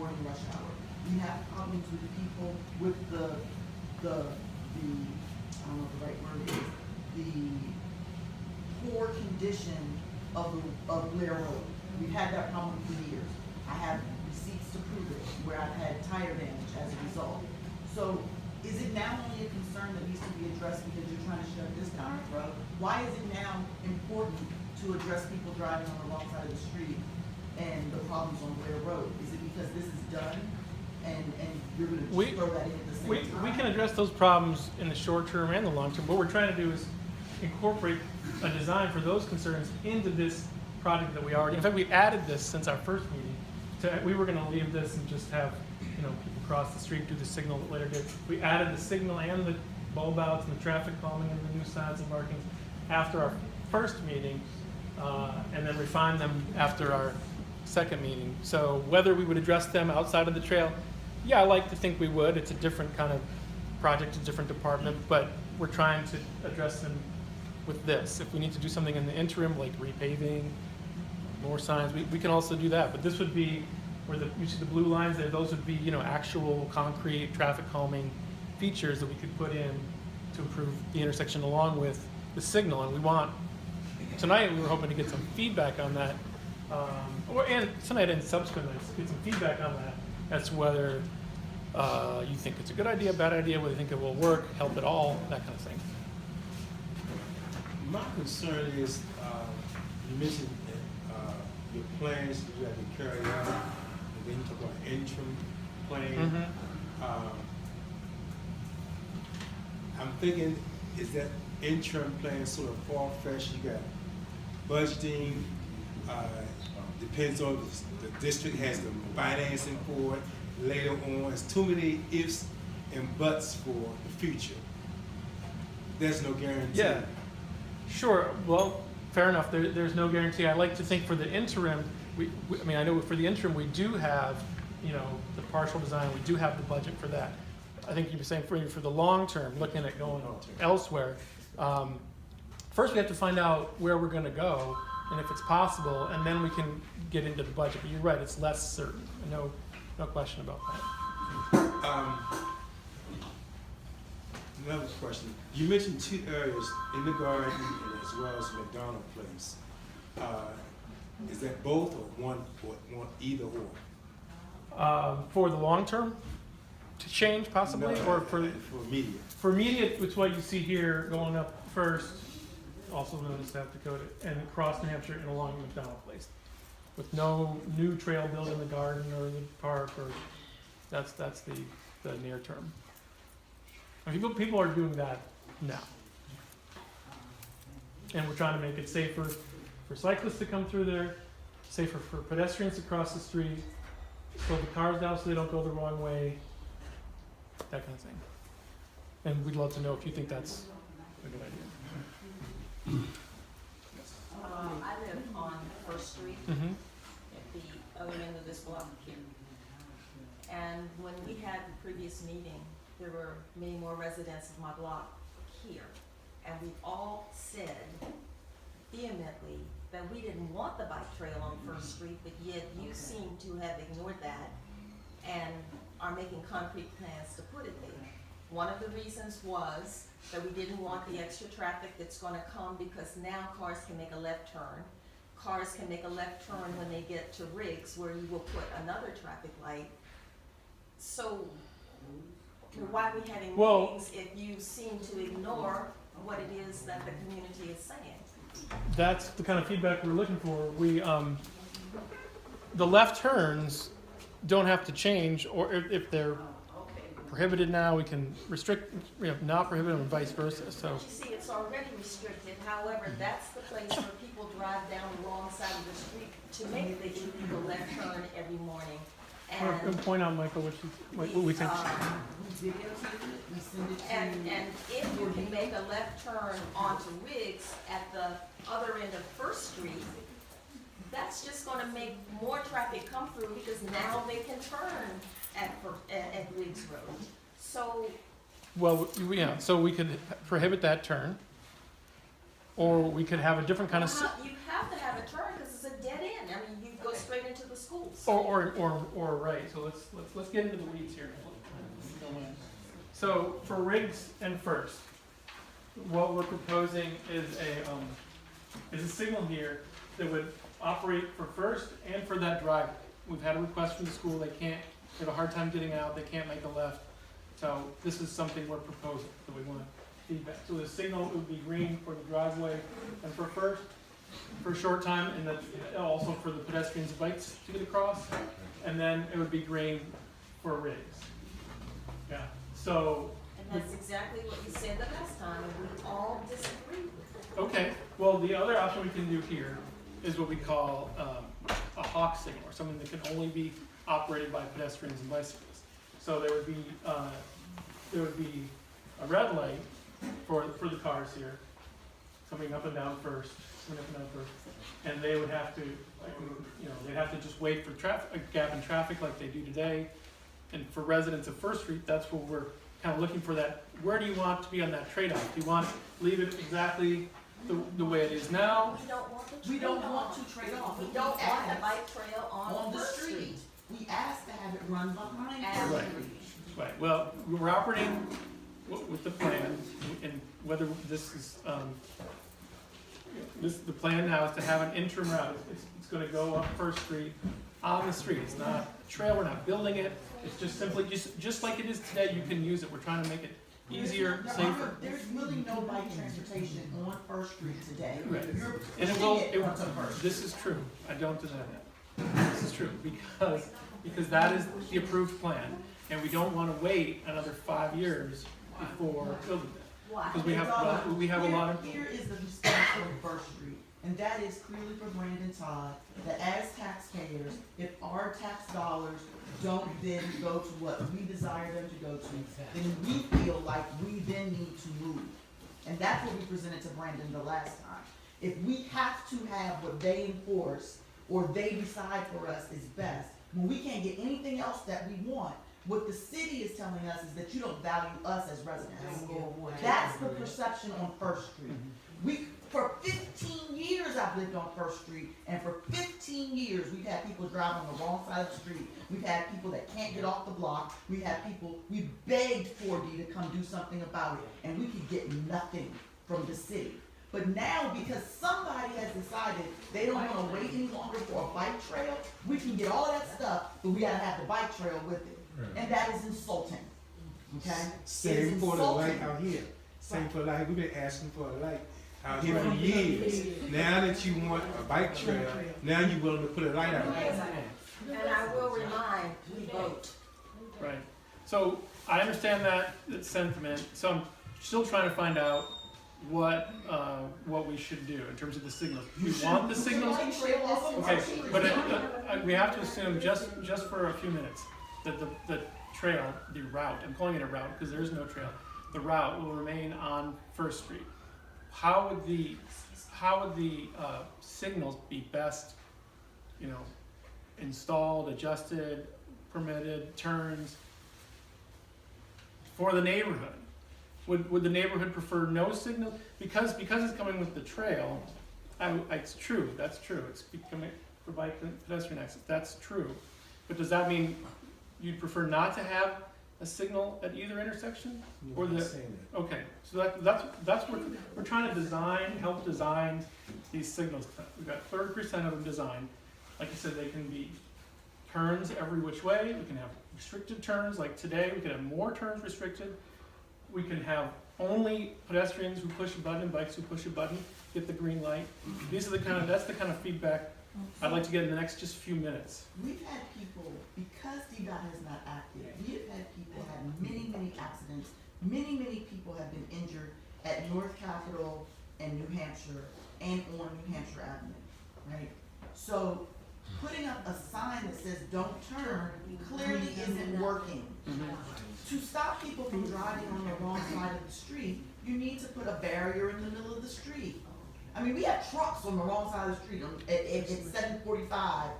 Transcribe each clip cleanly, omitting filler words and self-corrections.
during rush hour. We have problems with people with the I don't know what the right word is, the poor condition of Blair Road. We've had that problem for years. I have receipts to prove it, where I've had tire damage as a result. So is it now only a concern that needs to be addressed because you're trying to shove this down the road? Why is it now important to address people driving on the wrong side of the street and the problems on Blair Road? Is it because this is done and you're going to just throw that in at the same time? We can address those problems in the short term and the long term. What we're trying to do is incorporate a design for those concerns into this project that we already, in fact, we added this since our first meeting. We were going to leave this and just have, people cross the street, do the signal that later did. We added the signal and the bulb outs and the traffic calming and the new signs and markings after our first meeting, and then refined them after our second meeting. So whether we would address them outside of the trail, yeah, I like to think we would. It's a different kind of project, a different department, but we're trying to address them with this. If we need to do something in the interim, like repaving, more signs, we can also do that. But this would be where you see the blue lines there, those would be, actual concrete traffic calming features that we could put in to improve the intersection along with the signal. And tonight we were hoping to get some feedback on that, and tonight and subsequently get some feedback on that as to whether you think it's a good idea, bad idea, whether you think it will work, help at all, that kind of thing. My concern is, you mentioned that your plans you have to carry out, and then you talk about interim plan. I'm thinking, is that interim plan sort of far-fetched? You got budgeting, depends on the district has the financing for it. Later on, there's too many ifs and buts for the future. There's no guarantee. Yeah, sure. Well, fair enough. There's no guarantee. I like to think for the interim, I know for the interim we do have, the partial design. We do have the budget for that. I think you were saying for the long term, looking at going elsewhere. First, we have to find out where we're going to go and if it's possible, and then we can get into the budget. But you're right; it's less certain. No question about that. Another question. You mentioned two areas in the garden and as well as McDonald Place. Is that both or one either or? For the long term, to change possibly, No, or for immediate. For immediate, it's what you see here going up first, also known as South Dakota, and across New Hampshire and along McDonald Place, with no new trail built in the garden or the park, or that's the near term. People are doing that now, and we're trying to make it safer for cyclists to come through there, safer for pedestrians to cross the street, slow the cars down so they don't go the wrong way, that kind of thing. And we'd love to know if you think that's a good idea. I live on First Street, Mm-hmm. at the other end of this block here. And when we had the previous meeting, there were many more residents of my block here. And we all said vehemently that we didn't want the bike trail on First Street, but yet you seem to have ignored that and are making concrete plans to put it there. One of the reasons was that we didn't want the extra traffic that's gonna come because now cars can make a left turn. Cars can make a left turn when they get to Riggs, where you will put another traffic light. So why are we having meetings if you seem to ignore what it is that the community is saying? That's the kind of feedback we're looking for. The left turns don't have to change, or if they're prohibited now, we can restrict, not prohibit them, and vice versa. So you see, it's already restricted. However, that's the place where people drive down the wrong side of the street to make the illegal left turn every morning. And point out, Michael, what we think. And if you can make a left turn onto Riggs at the other end of First Street, that's just going to make more traffic come through because now they can turn at Riggs Road. So. Well, yeah. So we could prohibit that turn, or we could have a different kind of. You have to have a turn because it's a dead end. I mean, you go straight into the schools. Or right, so let's get into the weeds here. So for Riggs and First, what we're proposing is a signal here that would operate for First and for that driveway. We've had a request from the school, they have a hard time getting out, they can't make a left. So this is something we're proposing, that we want feedback. So the signal would be green for the driveway and for First, for a short time, and then also for the pedestrians and bikes to get across. And then it would be green for Riggs. Yeah, so. And that's exactly what you said the last time, and we all disagreed with it. Okay, well, the other option we can do here is what we call a hawk signal, or something that can only be operated by pedestrians and bicyclists. So there would be a red light for the cars here, coming up and down First, and they would have to, they'd have to just wait for a gap in traffic like they do today. And for residents of First Street, that's where we're kind of looking for that. Where do you want to be on that trade-off? Do you want to leave it exactly the way it is now? We don't want to We don't want to trade off. We don't want the bike trail on the First street. We asked to have it run behind And- the Right. street. Right, well, we're operating with the plan, and whether this is, the plan now is to have an interim route. It's gonna go up First Street on the street. It's not a trail, we're not building it. It's just simply, just like it is today, you can use it. We're trying to make it easier, safer. There's really no bike transportation on First Street today. Right. You're And pushing it onto First. this is true, I don't deny that. This is true, because that is the approved plan, and we don't wanna wait another 5 years before building it. Why? Because we have a lot of. Here is the response from First Street, and that is clearly for Brandon Todd, that as taxpayers, if our tax dollars don't then go to what we desire them to go to, then we feel like we then need to move. And that's what we presented to Brandon the last time. If we have to have what they enforce, or they decide for us is best, when we can't get anything else that we want, what the city is telling us is that you don't value us as residents. That's the perception on First Street. For 15 years I've lived on First Street, and for 15 years we've had people drive on the wrong side of the street. We've had people that can't get off the block. We begged 4D to come do something about it, and we could get nothing from the city. But now, because somebody has decided they don't wanna wait any longer for a bike trail, we can get all that stuff, but we gotta have the bike trail with it. And that is insulting, okay? It is Same for the light insulting. out here. Same for the light. We've been asking for a light out here for years. Now that you want a bike trail, now you're willing to put a light out there. And I will remind, we vote. Right, so I understand that sentiment, so I'm still trying to find out what we should do in terms of the signals. We want the signals, Bike trail off of okay, First Street. but we have to assume, just for a few minutes, that the trail, the route, I'm calling it a route because there is no trail, the route will remain on First Street. How would the signals be best, installed, adjusted, permitted, turns for the neighborhood? Would the neighborhood prefer no signal? Because it's coming with the trail, it's true, that's true, it's becoming for bike and pedestrian access, that's true. But does that mean you'd prefer not to have a signal at either intersection? Or I'm not the, saying that. okay, so that's what we're trying to help design these signals. We've got 30% of them designed. Like I said, they can be turns every which way. We can have restricted turns, like today, we can have more turns restricted. We can have only pedestrians who push a button and bikes who push a button get the green light. That's the kind of feedback I'd like to get in the next just few minutes. We've had people, because DDOT has not acted, we have had people have many accidents. Many people have been injured at North Capitol and New Hampshire and on New Hampshire Avenue, right? So putting up a sign that says don't turn clearly isn't working. To stop people from driving on the wrong side of the street, you need to put a barrier in the middle of the street. I mean, we have trucks on the wrong side of the street at 7:45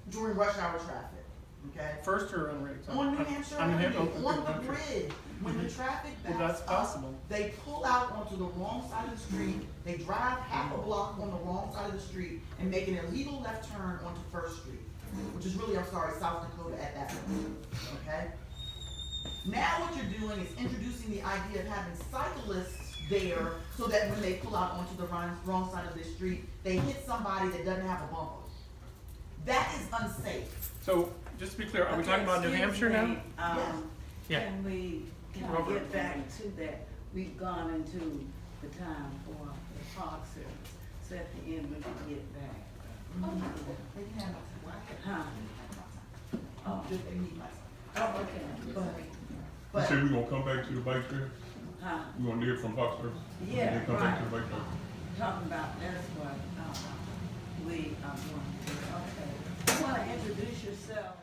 during rush hour traffic, okay? First or on Riggs? On New Hampshire On New Avenue, Hampshire, on okay, the on New Hampshire. bridge, when the traffic Well, backs that's up, possible. they pull out onto the wrong side of the street, they drive half a block on the wrong side of the street and make an illegal left turn onto First Street. which is really, I'm sorry, South Dakota at that point, okay? Now what you're doing is introducing the idea of having cyclists there so that when they pull out onto the wrong side of the street, they hit somebody that doesn't have a bumper. That is unsafe. So, just to be clear, are we talking about New Hampshire now? Yes. Yeah. Can we get back to that? We've gone into the time for the park service, so at the end we can get back. They can have my time. Huh? Oh, just they need my time. Oh, okay. You But, say we gonna come back to the bike trail? Huh? We gonna do it from Fox Service? Yeah, Then come back to right. the bike trail? Talking about that's what, we are going to, okay. You wanna introduce yourself?